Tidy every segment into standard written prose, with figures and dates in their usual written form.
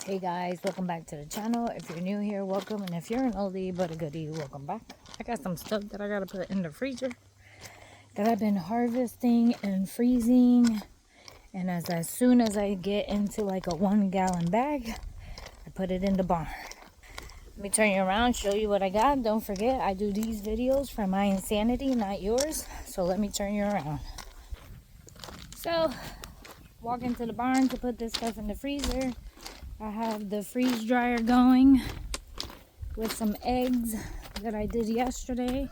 Hey guys, welcome back to the channel. If you're new here, welcome, and if you're an oldie but a goodie, welcome back. I got some stuff that I gotta put in the freezer that I've been harvesting and freezing, and as soon as I get into like a 1 gallon bag, I put it in the barn. Let me turn you around, show you what I got. Don't forget, I do these videos for my insanity, not yours, so let me turn you around. So walk into the barn to put this stuff in the freezer. I have the freeze dryer going with some eggs that I did yesterday.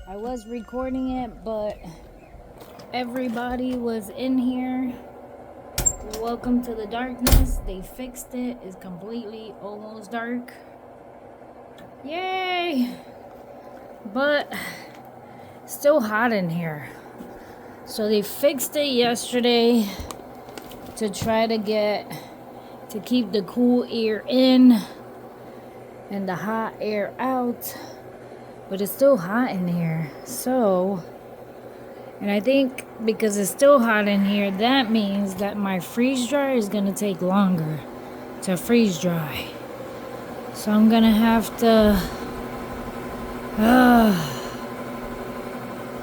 I was recording it, but everybody was in here. Welcome to the darkness. They fixed it. It's completely almost dark. Yay! But still hot in here. So they fixed it yesterday to try to keep the cool air in and the hot air out. But it's still hot in here. And I think because it's still hot in here, that means that my freeze dryer is going to take longer to freeze dry. So I'm going to have to...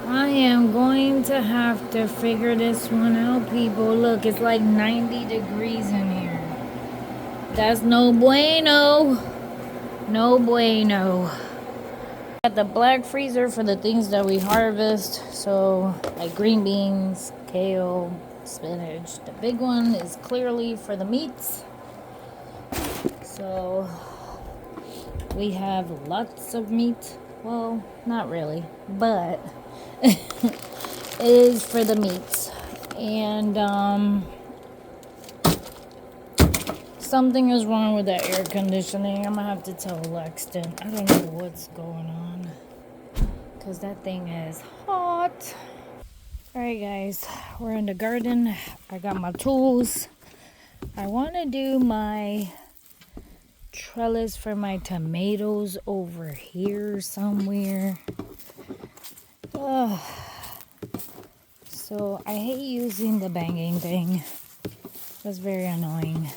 I am going to have to figure this one out, people. Look, it's like 90 degrees in here. That's no bueno. No bueno. Got the black freezer for the things that we harvest, so like green beans, kale, spinach. The big one is clearly for the meats, so we have lots of meat. Well, not really, but it is for the meats. And something is wrong with that air conditioning. I'm gonna have to tell Lexton. I don't know what's going on, because that thing is hot. Alright guys, we're in the garden. I got my tools. I want to do my trellis for my tomatoes over here somewhere. So I hate using the banging thing. That's very annoying.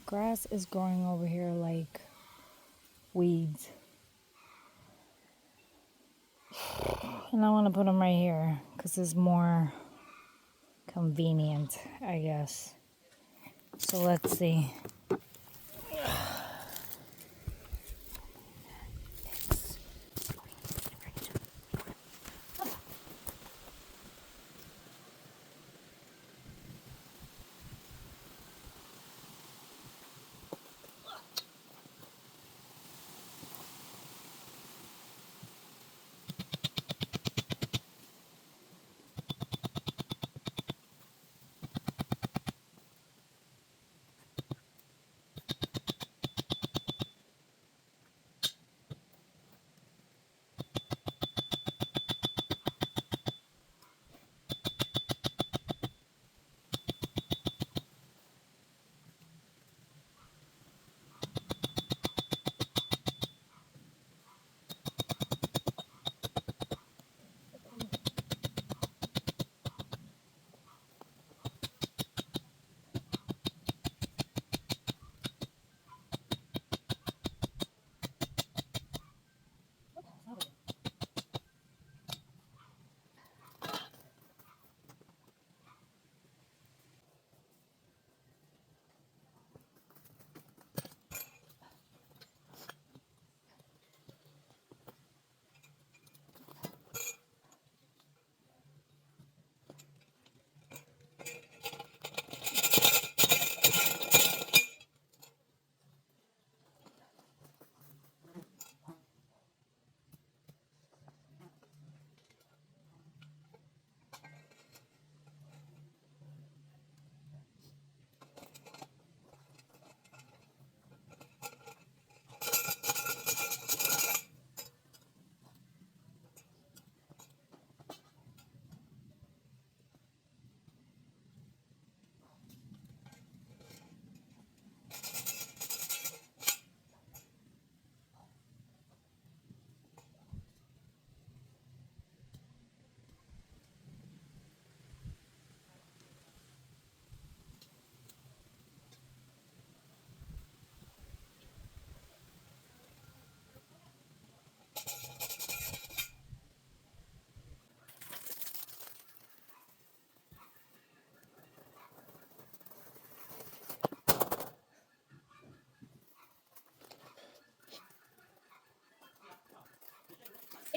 Grass is growing over here like weeds. And I want to put them right here because it's more convenient, I guess. So let's see.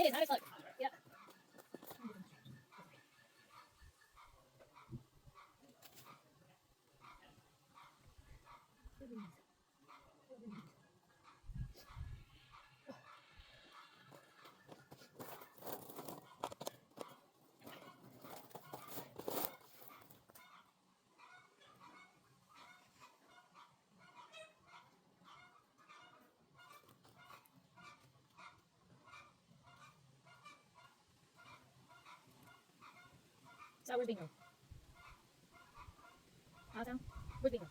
It is. How it's like. Yeah. So where's Bingo? How's Sam? Where's Bingo?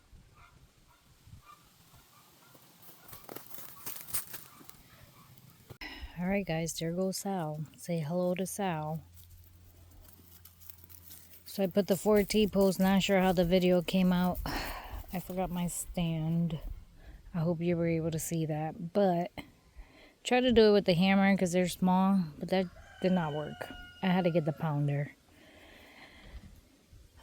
Alright guys, there goes Sal. Say hello to Sal. So I put the 4T post, not sure how the video came out. I forgot my stand. I hope you were able to see that. But try to do it with the hammer because they're small, but that did not work. I had to get the pounder.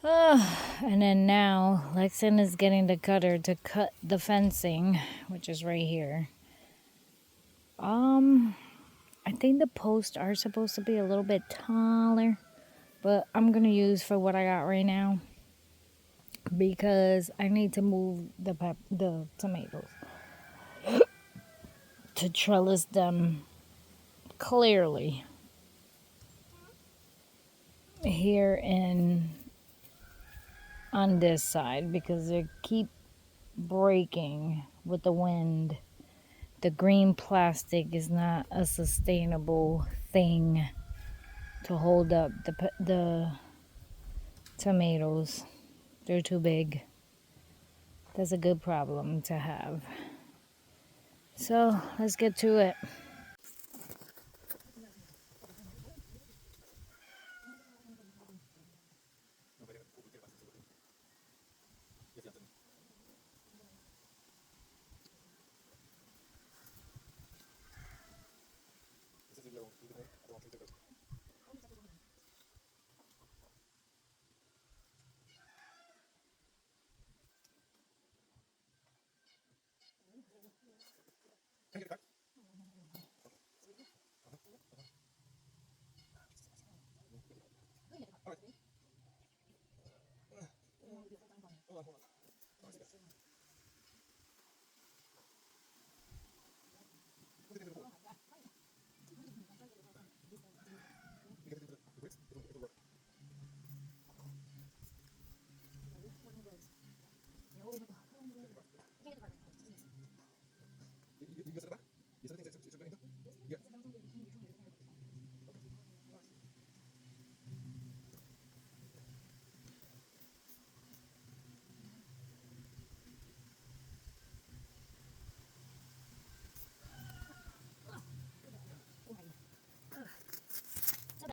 And then now Lexan is getting the cutter to cut the fencing, which is right here. I think the posts are supposed to be a little bit taller, but I'm gonna use for what I got right now because I need to move the tomatoes to trellis them clearly here in on this side because they keep breaking with the wind. The green plastic is not a sustainable thing to hold up the tomatoes. They're too big. That's a good problem to have. So let's get to it.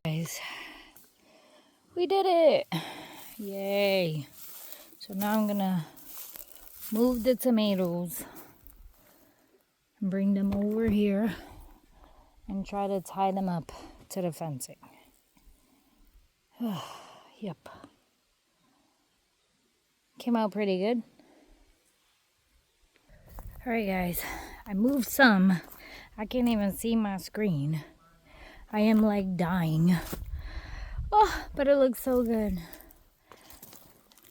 Guys, we did it! Yay! So now I'm gonna move the tomatoes and bring them over here and try to tie them up to the fencing. Yep. Came out pretty good. Alright guys, I moved some. I can't even see my screen. I am like dying. Oh, but it looks so good.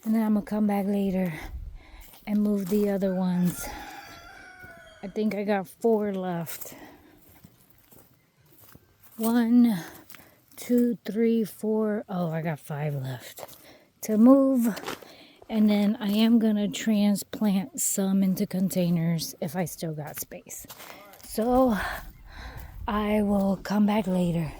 And then I'm gonna come back later and move the other ones. I think I got 4 left. 1, 2, 3, 4. Oh, I got 5 left to move. And then I am gonna transplant some into containers if I still got space. So I will come back later.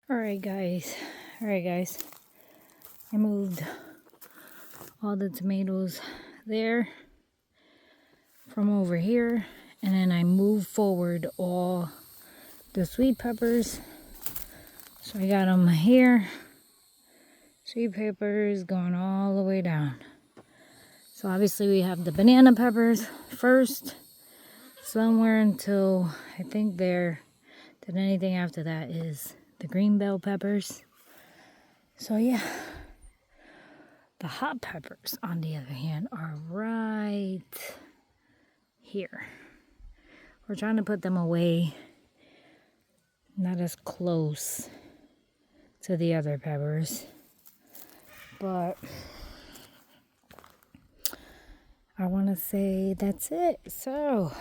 Alright guys, I moved all the tomatoes there from over here, and then I moved forward all the sweet peppers. So I got them here, sweet peppers going all the way down. So obviously we have the banana peppers first, somewhere until I think then anything after that is the green bell peppers. So yeah, the hot peppers on the other hand are right here. We're trying to put them away, not as close to the other peppers, but I want to say that's it. So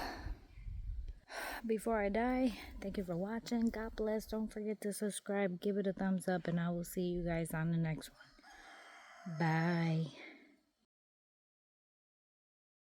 before I die, thank you for watching. God bless. Don't forget to subscribe, give it a thumbs up, and I will see you guys on the next one. Bye.